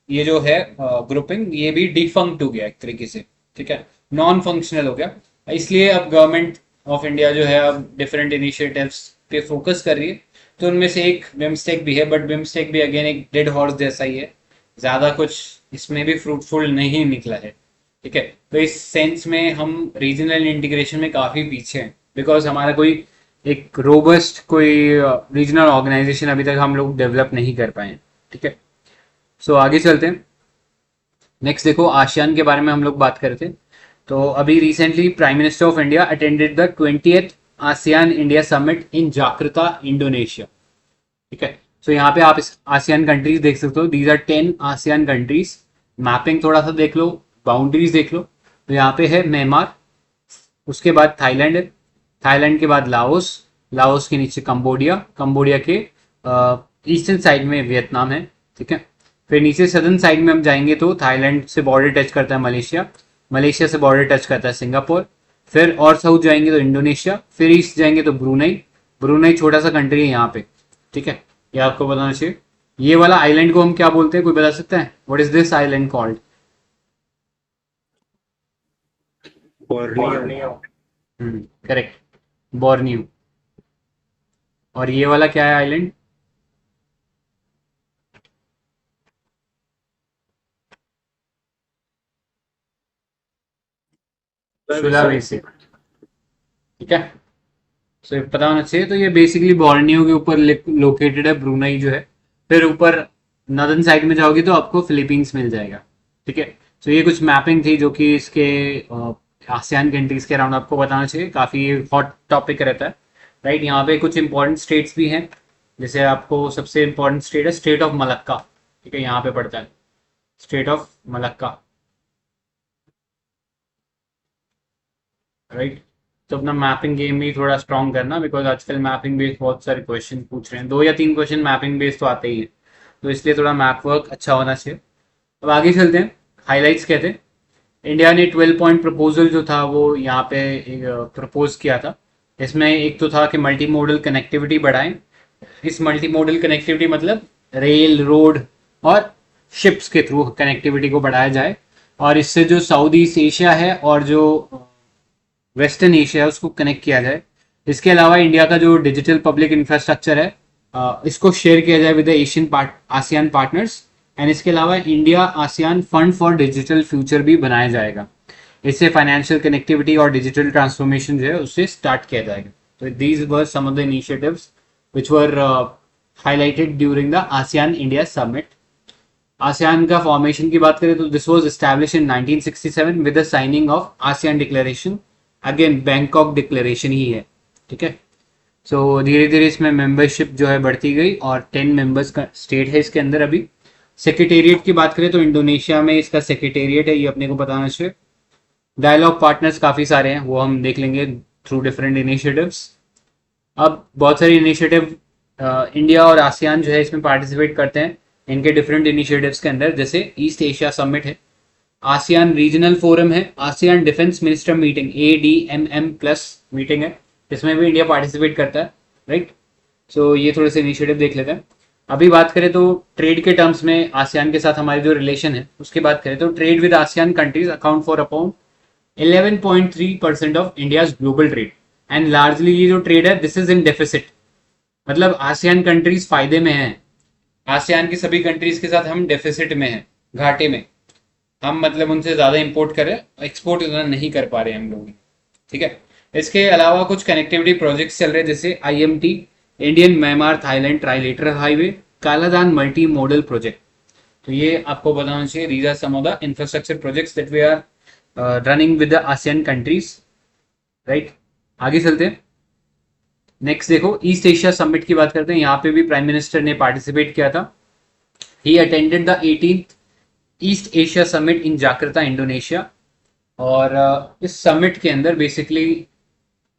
ये जो है ग्रुपिंग ये भी डिफंक्ट हो गया एक तरीके से। ठीक है, नॉन फंक्शनल हो गया। इसलिए अब गवर्नमेंट ऑफ इंडिया जो है अब डिफरेंट इनिशिएटिव्स पे फोकस कर रही है। तो उनमें से एक बिम्स्टेक भी है, बट बिम्स्टेक भी अगेन एक डेड हॉर्स जैसा ही है, ज्यादा कुछ इसमें भी फ्रूटफुल नहीं निकला है। ठीक है, तो इस सेंस में हम रीजनल इंटीग्रेशन में काफी पीछे हैं, बिकॉज हमारा कोई एक रोबस्ट कोई रीजनल ऑर्गेनाइजेशन अभी तक हम लोग डेवलप नहीं कर पाए। ठीक है, सो आगे चलते हैं। नेक्स्ट देखो, आसियान के बारे में हम लोग बात करते हैं। तो अभी recently prime minister of India attended the 20th ASEAN India summit in Jakarta, Indonesia. ठीक है, सो यहाँ पे आप इस आसियान कंट्रीज देख सकते हो, these are 10 ASEAN countries. Mapping थोड़ा सा देख लो, बाउंड्रीज देख लो। तो यहाँ पे है म्यांमार, उसके बाद थाईलैंड है, थाईलैंड के बाद लाओस, लाओस के नीचे कंबोडिया, कंबोडिया के ईस्टर्न साइड में वियतनाम है। ठीक है, फिर नीचे सदर्न साइड में हम जाएंगे तो थाईलैंड से बॉर्डर टच करता है मलेशिया, मलेशिया से बॉर्डर टच करता है सिंगापुर। फिर और साउथ जाएंगे तो इंडोनेशिया, फिर ईस्ट जाएंगे तो ब्रूनई। ब्रूनई छोटा सा कंट्री है यहाँ पे। ठीक है, ये आपको बताना चाहिए। ये वाला आइलैंड को हम क्या बोलते हैं, कोई बता सकता है? What is this island called? Borneo. Correct, Borneo. और ये वाला क्या है आइलैंड? सुलावेसी। ठीक है, सो पता होना चाहिए। तो ये बेसिकली बोर्नियो के ऊपर लोकेटेड है ब्रूनई जो है। फिर ऊपर नदर्न साइड में जाओगे तो आपको फिलीपींस मिल जाएगा। ठीक है, तो ये कुछ मैपिंग थी जो कि इसके आसियान कंट्रीज के अराउंड आपको बताना चाहिए, काफ़ी हॉट टॉपिक रहता है। राइट, यहाँ पे कुछ इंपॉर्टेंट स्टेट्स भी हैं, जैसे आपको सबसे इंपॉर्टेंट स्टेट है स्टेट ऑफ मलक्का। ठीक है, यहाँ पे पड़ता है स्ट्रेट ऑफ मलक्का, राइट। तो अपना मैपिंग गेम भी थोड़ा स्ट्रॉन्ग करना, बिकॉज आजकल मैपिंग बेस्ड बहुत सारे क्वेश्चन पूछ रहे हैं, 2 या 3 क्वेश्चन मैपिंग बेस्ड तो आते ही है, तो इसलिए थोड़ा मैप वर्क अच्छा होना चाहिए। अब आगे चलते हैं, हाईलाइट्स कहते हैं। इंडिया ने 12 पॉइंट प्रपोजल जो था वो यहाँ पे प्रपोज किया था। इसमें एक तो था कि मल्टी मॉडल कनेक्टिविटी बढ़ाएं। इस मल्टी मॉडल कनेक्टिविटी मतलब रेल, रोड और शिप्स के थ्रू कनेक्टिविटी को बढ़ाया जाए, और इससे जो साउथ ईस्ट एशिया है और जो वेस्टर्न एशिया है उसको कनेक्ट किया जाए। इसके अलावा इंडिया का जो डिजिटल पब्लिक इंफ्रास्ट्रक्चर है इसको शेयर किया जाए with Asian ASEAN partners. And इसके अलावा India ASEAN fund for digital future भी बनाया जाएगा। इससे फाइनेंशियल कनेक्टिविटी और डिजिटल ट्रांसफॉर्मेशन जो है उससे स्टार्ट किया जाएगा। तो these were some of the initiatives which were highlighted during the ASEAN India summit. ASEAN का फॉर्मेशन की बात करें तो this was establish in 1967 with the signing of ASEAN declaration. Again Bangkok declaration ही है, ठीक है। सो धीरे धीरे इसमें मेंबरशिप जो है बढ़ती गई और 10 मेंबर्स का स्टेट है इसके अंदर। अभी सेक्रेटेरिएट की बात करें तो इंडोनेशिया में इसका सेक्रेटेरिएट है, ये अपने को बताना चाहिए। डायलॉग पार्टनर्स काफ़ी सारे हैं, वो हम देख लेंगे थ्रू डिफरेंट इनिशिएटिव्स। अब बहुत सारे इनिशिएटिव इंडिया और आसियान जो है इसमें पार्टिसिपेट करते हैं इनके डिफरेंट इनिशिएटिव्स के अंदर। जैसे ईस्ट एशिया समिट है, आसियान रीजनल फोरम है, ASEAN defence minister meeting ADMM+ meeting है, इसमें भी इंडिया पार्टिसिपेट करता है, राइट। सो ये थोड़े से इनिशिएटिव देख लेते हैं। अभी बात करें तो ट्रेड के टर्म्स में आसियान के साथ हमारी जो रिलेशन है उसकी बात करें तो trade with ASEAN countries account for about 11.3% of India's global trade. And largely ये जो ट्रेड है दिस इज इन डेफिसिट, मतलब आसियान कंट्रीज फायदे में हैं, आसियान की सभी कंट्रीज के साथ हम डेफिसिट में हैं, घाटे में। हम मतलब उनसे ज्यादा इंपोर्ट कर रहे हैं, एक्सपोर्ट इतना नहीं कर पा रहे हम लोग, ठीक है। इसके अलावा कुछ कनेक्टिविटी प्रोजेक्ट्स चल रहे हैं जैसे IMT Indian Myanmar Thailand trilateral highway, Kaladan multi modal project. तो ये आपको बताना चाहिए, these are some of the infrastructure projects that we are running with the ASEAN countries, right. आगे चलते हैं, नेक्स्ट देखो ईस्ट एशिया समिट की बात करते हैं। यहाँ पे भी प्राइम मिनिस्टर ने पार्टिसिपेट किया था। He attended the 18th east Asia summit in Jakarta Indonesia. और इस समिट के अंदर बेसिकली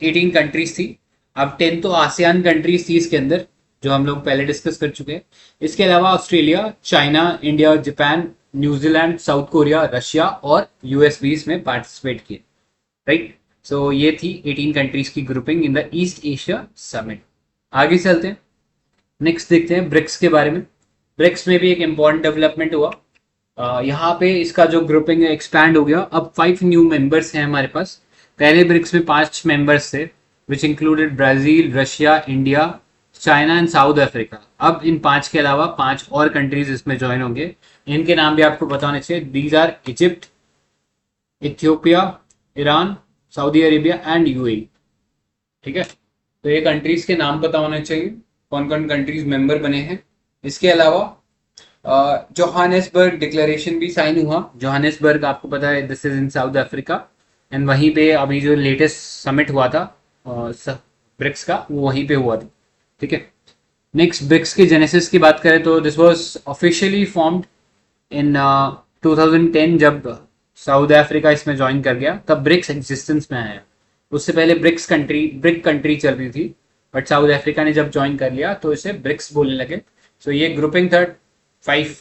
18 कंट्रीज थी। अब 10 तो आसियान कंट्रीज थी इसके अंदर, जो हम लोग पहले डिस्कस कर चुके हैं। इसके अलावा Australia, China, India, Japan, New Zealand, south Korea, Russia और US भी इसमें पार्टिसिपेट किए, राइट। सो ये थी 18 कंट्रीज की grouping in the east Asia summit. आगे चलते हैं, नेक्स्ट देखते हैं ब्रिक्स के बारे में। ब्रिक्स में भी एक इम्पॉर्टेंट डेवलपमेंट हुआ। यहाँ पे इसका जो ग्रुपिंग है एक्सपैंड हो गया। अब 5 न्यू मेंबर्स हैं हमारे पास। पहले ब्रिक्स में 5 मेंबर्स थे which included Brazil, Russia, India, China and South Africa. अब इन 5 के अलावा 5 और कंट्रीज इसमें ज्वाइन होंगे। इनके नाम भी आपको बताने चाहिए, these are Egypt, Ethiopia, Iran, Saudi Arabia and UAE, ठीक है। तो ये कंट्रीज के नाम पता होने चाहिए, कौन कौन कंट्रीज मेंबर बने हैं। इसके अलावा जोहानिसबर्ग डिक्लेरेशन भी साइन हुआ। जोहानिसबर्ग आपको पता है this is in south Africa, and वहीं पे अभी जो लेटेस्ट समिट हुआ था ब्रिक्स का वो वहीं पे हुआ था, ठीक है। नेक्स्ट ब्रिक्स के जेनेसिस की बात करें तो this was officially formed in 2010 जब साउथ अफ्रीका इसमें ज्वाइन कर गया, तब ब्रिक्स एग्जिस्टेंस में आया। उससे पहले ब्रिक कंट्री चल रही थी, बट साउथ अफ्रीका ने जब ज्वाइन कर लिया तो इसे ब्रिक्स बोलने लगे। सो ये ग्रुपिंग था 5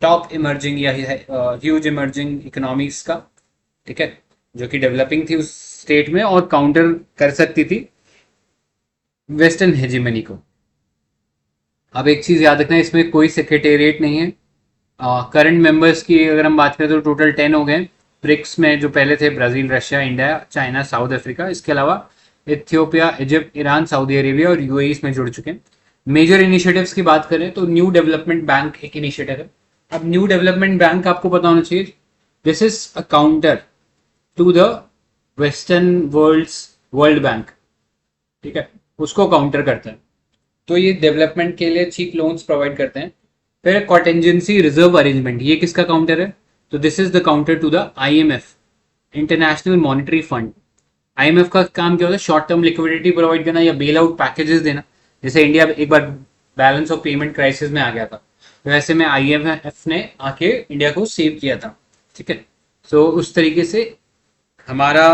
टॉप इमर्जिंग या ह्यूज इमर्जिंग इकोनॉमीज का, ठीक है, जो कि डेवलपिंग थी उस स्टेट में और काउंटर कर सकती थी वेस्टर्न हेजिमनी को। अब एक चीज याद रखना, इसमें कोई सेक्रेटेरिएट नहीं है। करंट मेंबर्स की अगर हम बात करें तो टोटल 10 हो गए ब्रिक्स में, जो पहले थे Brazil, Russia, India, China, south Africa. इसके अलावा Ethiopia, Egypt, Iran, Saudi Arabia और UAE इसमें जुड़ चुके हैं। मेजर इनिशिएटिव्स की बात करें तो न्यू डेवलपमेंट बैंक एक इनिशिएटिव है। अब न्यू डेवलपमेंट बैंक आपको पता होना चाहिए, this is a counter to the western World Bank, ठीक है, उसको काउंटर करता है। तो ये डेवलपमेंट के लिए चीप लोन्स प्रोवाइड करते हैं। फिर कॉन्टेंजेंसी रिजर्व अरेंजमेंट, ये किसका काउंटर है? तो this is the counter to the IMF, International Monetary Fund. IMF का काम क्या होता है? शॉर्ट टर्म लिक्विडिटी प्रोवाइड करना या बेल आउट पैकेजेस देना। जैसे इंडिया एक बार बैलेंस ऑफ पेमेंट क्राइसिस में आ गया था, वैसे में IMF ने आके इंडिया को सेव किया था, ठीक है। तो उस तरीके से हमारा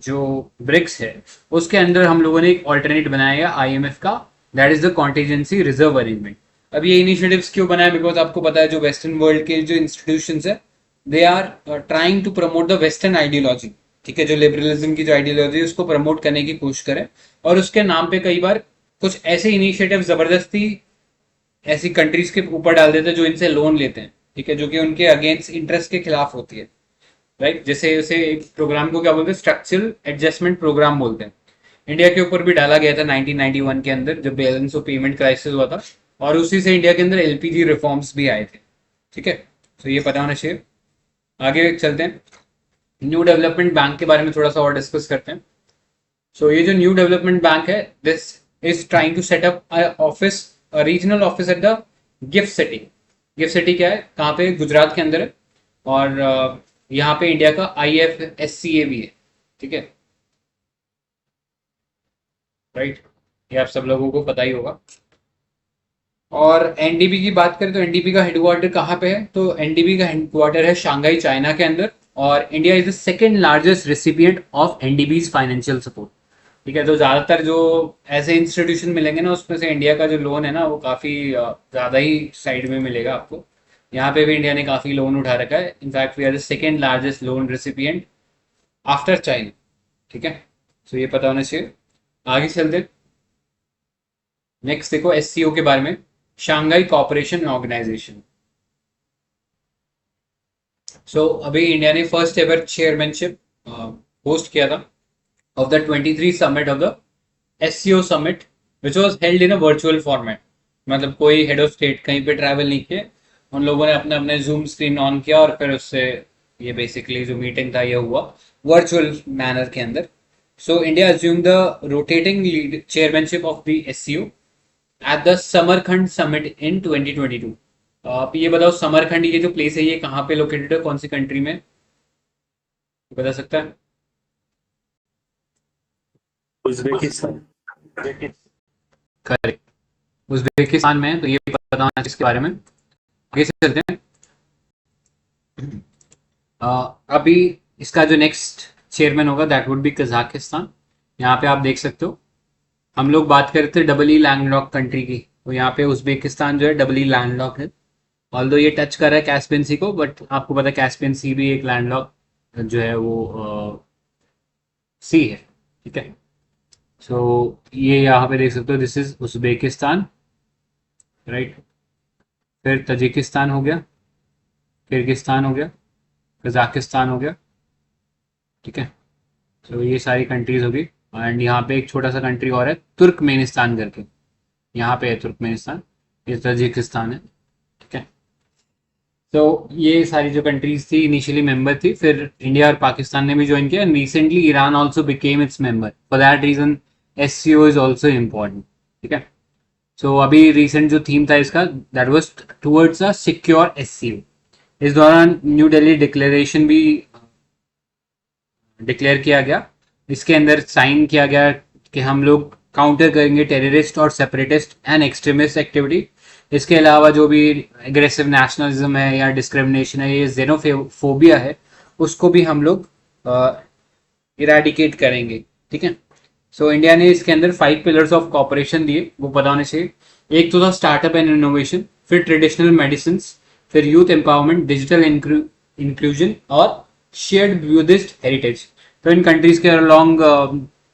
जो ब्रिक्स है उसके अंदर हम लोगों ने एक ऑल्टरनेट बनाया IMF का, that is the contingency reserve arrangement. अब ये इनिशिएटिव्स क्यों बनाया, बिकॉज आपको पता है जो वेस्टर्न वर्ल्ड के जो इंस्टीट्यूशंस है they are trying to promote the western ideology, ठीक है, जो लिबरलिज्म की जो आइडियोलॉजी है उसको प्रमोट करने की कोशिश करें, और उसके नाम पे कई बार कुछ ऐसे इनिशिएटिव जबरदस्ती ऐसी कंट्रीज के ऊपर डाल देते हैं जो इनसे लोन लेते हैं, ठीक है, जो कि उनके अगेंस्ट इंटरेस्ट के खिलाफ होती है, राइट। जैसे उसे एक प्रोग्राम को क्या बोलते हैं, स्ट्रक्चरल एडजस्टमेंट प्रोग्राम बोलते हैं। इंडिया के ऊपर भी डाला गया था 1991 के अंदर जब बैलेंस ऑफ पेमेंट क्राइसिस हुआ था, और उसी से इंडिया के अंदर LPG रिफॉर्म्स भी आए थे, ठीक है। तो ये पता होना चाहिए। आगे चलते हैं, न्यू डेवलपमेंट बैंक के बारे में थोड़ा सा और डिस्कस करते हैं। सो ये जो न्यू डेवलपमेंट बैंक है, this is trying to set up office, regional office at the GIFT city. GIFT city क्या है, कहाँ पे, गुजरात के अंदर है, और यहाँ पे इंडिया का IFSCA भी है, ठीक है, राइट। ये आप सब लोगों को पता ही होगा। और NDB की बात करें तो NDB का हेडक्वार्टर कहाँ पे है, तो NDB का हेडक्वार्टर है शंघाई चाइना के अंदर, और India is the second largest recipient of NDB's financial support, ठीक है। तो ज्यादातर जो ऐसे इंस्टीट्यूशन मिलेंगे ना उसमें से इंडिया का जो लोन है ना वो काफी ज्यादा ही साइड में मिलेगा आपको। यहाँ पे भी इंडिया ने काफी लोन उठा रखा है, in fact we are the second largest loan recipient after China, ठीक है। तो ये पता होना चाहिए। आगे चलते, नेक्स्ट देखो SCO के बारे में, शंघाई कॉपरेशन ऑर्गेनाइजेशन। सो अभी इंडिया ने फर्स्ट एवर चेयरमैनशिप होस्ट किया था of the 23 summit of the SCO summit which was held in a virtual format। मतलब कोई हेड ऑफ स्टेट कहीं पे ट्रैवल नहीं किए, उन लोगों ने अपने अपने जूम स्क्रीन ऑन किया और फिर उससे ये बेसिकली जो मीटिंग था ये हुआ वर्चुअल मैनर के अंदर। So India assumed the rotating lead chairmanship of the SCO at the Samarkand summit in 2022। आप ये बताओ समरखंड ये जो प्लेस है ये कहाँ पे लोकेटेड है, कौन सी कंट्री में, बता सकता है? उज्बेकिस्तान। करेक्ट, उज्बेकिस्तान में है, तो ये पता होना चाहिए इसके बारे में। आगे चलते हैं। अभी इसका जो नेक्स्ट चेयरमैन होगा दैट वुड बी कजाकिस्तान। यहाँ पे आप देख सकते हो, हम लोग बात करते थे डबल ई लैंडलॉक कंट्री की, तो यहाँ पे उज्बेकिस्तान जो है डबल ई लैंडलॉक है, ऑल्दो ये टच कर रहा है कैस्पियन सी को, बट आपको पता है कैस्पियन सी भी एक लैंडलॉक जो है वो सी है, ठीक है। सो ये यहाँ पे देख सकते हो, दिस इज उज्बेकिस्तान, राइट। फिर तजिकिस्तान हो गया, किर्गिस्तान हो गया, कजाकिस्तान हो गया, ठीक है। तो ये सारी कंट्रीज होगी, एंड यहाँ पे एक छोटा सा कंट्री और है तुर्कमेनिस्तान करके, यहाँ पे है तुर्कमेनिस्तान, ये तजिकिस्तान है, ठीक है। तो ये सारी जो कंट्रीज थी इनिशियली मेंबर थी, फिर इंडिया और पाकिस्तान ने भी ज्वाइन किया, and recently Iran also became its member. For that reason SCO is also important, ठीक है। सो अभी रिसेंट जो थीम था इसका that was towards a secure SCO। इस दौरान न्यू दिल्ली डिक्लेरेशन भी डिक्लेयर किया गया, इसके अंदर साइन किया गया कि हम लोग काउंटर करेंगे टेररिस्ट और सेपरेटिस्ट एंड एक्सट्रीमिस्ट एक्टिविटी। इसके अलावा जो भी एग्रेसिव नेशनलिज्म है या डिस्क्रिमिनेशन है, ये जेनोफोबिया है, उसको भी हम लोग इराडिकेट करेंगे, ठीक है। सो इंडिया ने इसके अंदर 5 पिलर्स ऑफ कॉपरेशन दिए, वो पता होने चाहिए। एक तो था स्टार्टअप एंड इनोवेशन, फिर ट्रेडिशनल मेडिसिन, फिर यूथ एम्पावरमेंट, डिजिटल इंक्लूजन और शेयर्ड बुद्धिस्ट हेरिटेज। तो इन कंट्रीज के अलॉन्ग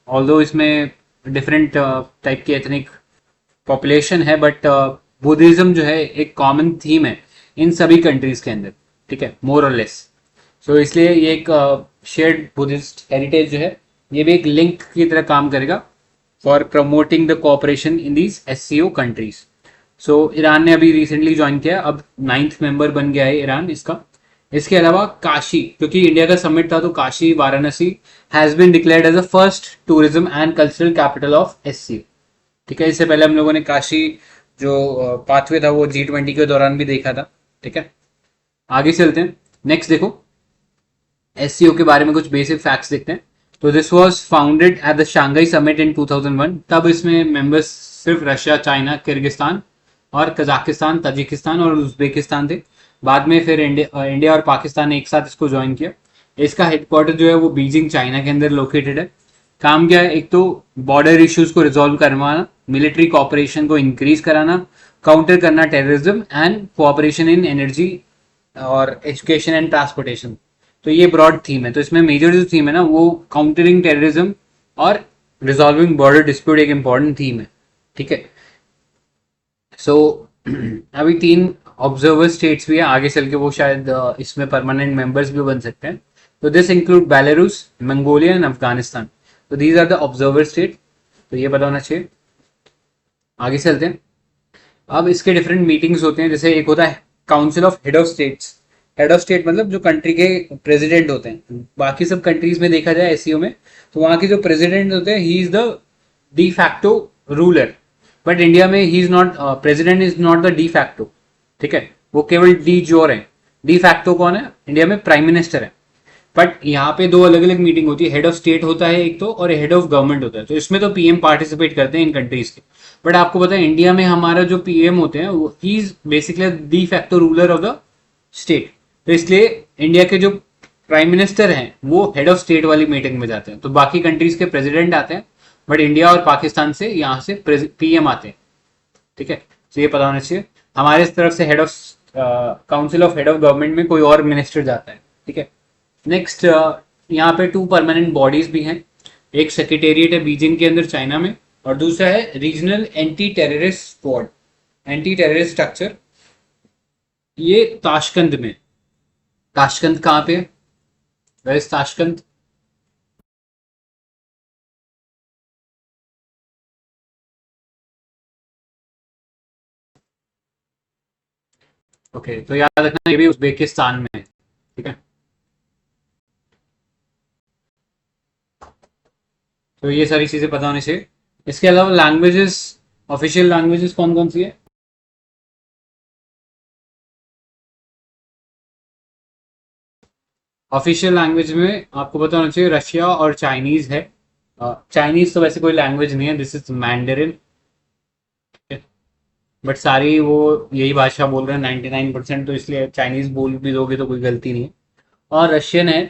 ऑल्दो इसमें डिफरेंट टाइप की एथनिक पॉपुलेशन है, बट बुद्धिज्म जो है एक कॉमन थीम है इन सभी कंट्रीज के अंदर, ठीक है, मोर और लेस। सो इसलिए ये एक शेयर्ड बुद्धिस्ट हेरिटेज जो है ये भी एक लिंक की तरह काम करेगा for promoting the cooperation in these SCO countries. So Iran ने अभी रिसेंटली ज्वाइन किया, अब 9th मेंबर बन गया है ईरान इसका। इसके अलावा काशी, क्योंकि इंडिया का समिट था तो Kashi Varanasi has been declared as a first tourism and cultural capital of SCO, ठीक है। इससे पहले हम लोगों ने काशी जो पाथवे था वो G20 के दौरान भी देखा था, ठीक है। आगे चलते हैं, नेक्स्ट देखो SCO के बारे में कुछ बेसिक फैक्ट्स देखते हैं। तो this was founded at the Shanghai summit in 2001। तब इसमें मेंबर्स सिर्फ रशिया, चाइना, किर्गिस्तान और कजाकिस्तान, ताजिकिस्तान और उज्बेकिस्तान थे। बाद में फिर इंडिया और पाकिस्तान ने एक साथ इसको ज्वाइन किया। इसका हेडक्वार्टर जो है वो बीजिंग चाइना के अंदर लोकेटेड है। काम क्या है, एक तो बॉर्डर इश्यूज को रिजॉल्व करवाना, मिलिट्री कोऑपरेशन को इंक्रीज कराना, काउंटर करना terrorism and cooperation in energy और एजुकेशन एंड ट्रांसपोर्टेशन। तो ये ब्रॉड थीम है। तो इसमें मेजर जो थीम है ना वो काउंटरिंग टेररिज्म और रिजॉल्विंग बॉर्डर डिस्प्यूट एक इंपॉर्टेंट थीम है। ठीक है। सो अभी 3 ऑब्जर्वर स्टेट्स भी हैं, आगे चल के वो शायद इसमें परमानेंट मेंबर्स भी बन सकते हैं। तो this include Belarus, Mongolia and Afghanistan. तो these are the observer state. तो ये पता होना चाहिए। आगे चलते हैं। अब इसके डिफरेंट मीटिंग्स होते हैं। जैसे एक होता है council of head of states. Head of state मतलब जो कंट्री के प्रेसिडेंट होते हैं। बाकी सब कंट्रीज में देखा जाए एससीओ में, तो वहां के जो प्रेसिडेंट होते हैं he is the de facto ruler. But India में he is not, president is not the de facto. ठीक है, वो केवल डी जोर है। डी फैक्टो कौन है इंडिया में? प्राइम मिनिस्टर है। बट यहाँ पे 2 अलग अलग मीटिंग होती है। हेड ऑफ स्टेट होता है एक तो, और हेड ऑफ गवर्नमेंट होता है। तो इसमें तो पीएम पार्टिसिपेट करते हैं इन कंट्रीज के। बट आपको पता है इंडिया में हमारा जो पीएम होते हैं वो he is basically D facto ruler of the state. तो इसलिए इंडिया के जो प्राइम मिनिस्टर हैं वो हेड ऑफ स्टेट वाली मीटिंग में जाते हैं। तो बाकी कंट्रीज के प्रेसिडेंट आते हैं, बट इंडिया और पाकिस्तान से यहाँ से पीएम आते हैं। ठीक है, तो ये पता होना चाहिए। हमारे इस तरफ से head of council of head of government में कोई और मिनिस्टर जाता है। ठीक है। नेक्स्ट, यहाँ पे 2 परमानेंट बॉडीज भी हैं। एक सेक्रेटेरिएट है बीजिंग के अंदर चाइना में, और दूसरा है regional anti terrorist squad, anti terrorist structure. ये ताशकंद में। ताशकंद कहाँ पे? Where is Tashkent? ओके, तो याद रखना ये भी उज्बेकिस्तान में है। ठीक है, तो ये सारी चीजें पता होनी चाहिए। इसके अलावा लैंग्वेजेस, ऑफिशियल लैंग्वेजेस कौन कौन सी है? ऑफिशियल लैंग्वेज में आपको पता होना चाहिए रशिया और चाइनीज है। चाइनीज तो वैसे कोई लैंग्वेज नहीं है, दिस इज मैंडरिन। बट सारी वो यही भाषा बोल रहे हैं 99%, तो इसलिए चाइनीज बोल भी दोगे तो कोई गलती नहीं है। और रशियन है।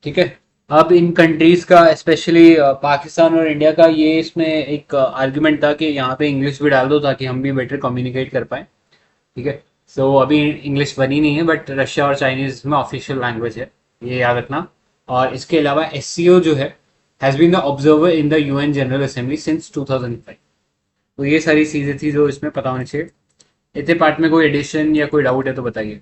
ठीक है। अब इन कंट्रीज का स्पेशली पाकिस्तान और इंडिया का ये इसमें एक आर्ग्यूमेंट था कि यहाँ पे इंग्लिश भी डाल दो ताकि हम भी बेटर कम्युनिकेट कर पाए। ठीक है। सो अभी इंग्लिश बनी नहीं है, बट रशिया और चाइनीज में ऑफिशियल लैंग्वेज है, ये याद रखना। और इसके अलावा एससीओ जो है has been the observer in the UN General Assembly since 2005। तो ये सारी चीजें थी जो इसमें पता होनी चाहिए। इतने पार्ट में कोई एडिशन या कोई डाउट है तो बताइए।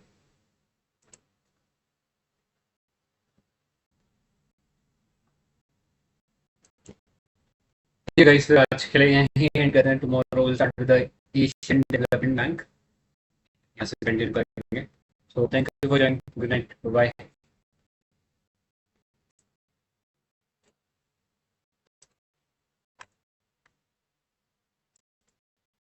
गाइस, आज के लिए यहीं एंड करते हैं। Tomorrow will start with the Asian Development Bank, यहाँ से कंटिन्यू करेंगे। So thank you for joining. Good night, bye.